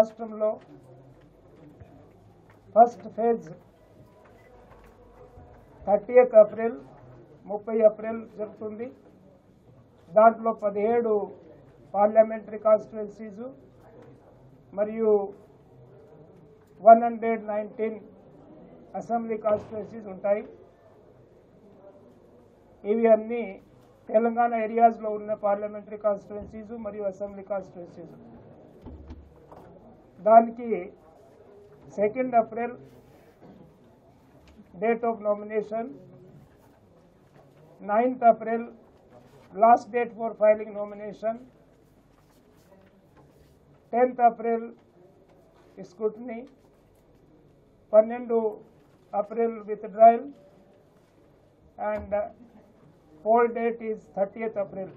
రాష్ట్రంలో first phase 30th April 30 April జరుగుతుంది. దాంట్లో 17 పార్లమెంటరీ కాన్స్టిట్యుయెన్సీస్ మరియు 119 అసెంబ్లీ కాన్స్టిట్యుయెన్సీస్ ఉంటాయి. ఇవి అన్ని తెలంగాణ ఏరియాస్లో ఉన్న పార్లమెంటరీ కాన్స్టిట్యుయెన్సీస్ మరియు అసెంబ్లీ కాన్స్టిట్యుయెన్సీస్. దానికి 2nd April date of nomination, 9th April last date for filing nomination, 10th April scrutiny, 12 April withdrawal and poll date is 30th April.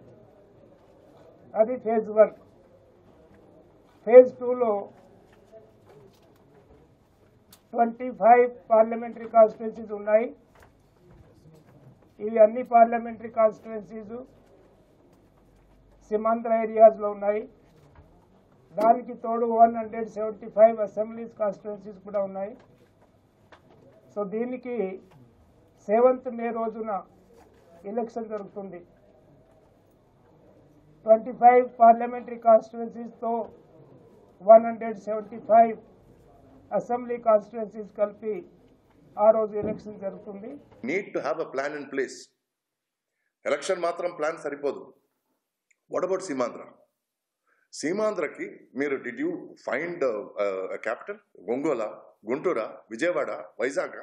అది phase 1. Phase 2లో 25 parliamentary constituencies ఉన్నాయి. ఇవి అన్ని parliamentary constituencies Seemandhra ఏరియాస్లో ఉన్నాయి. దానికి తోడు 175 అసెంబ్లీస్ కాన్స్టిట్యుయెన్సీస్ కూడా ఉన్నాయి. సో దీనికి 7th మే రోజున ఎలక్షన్ జరుగుతుంది. 25 పార్లమెంటరీ కాన్స్టిట్యుయెన్సీస్తో 175 అసెంబ్లీ కాన్స్టిట్యుయెన్సీస్ కలిపి ఆ రోజు ఎలక్షన్ జరుగుతుంది. Need to have a plan in place. Election మాత్రం ప్లాన్ సరిపోదు. What about Seemandhra? సీమాంధ్రకి మీరు డిడ్ యూ ఫైండ్ క్యాపిటల్? ఒంగోలా, గుంటూరా, Vijayawada, Vizag?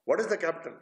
What is the capital?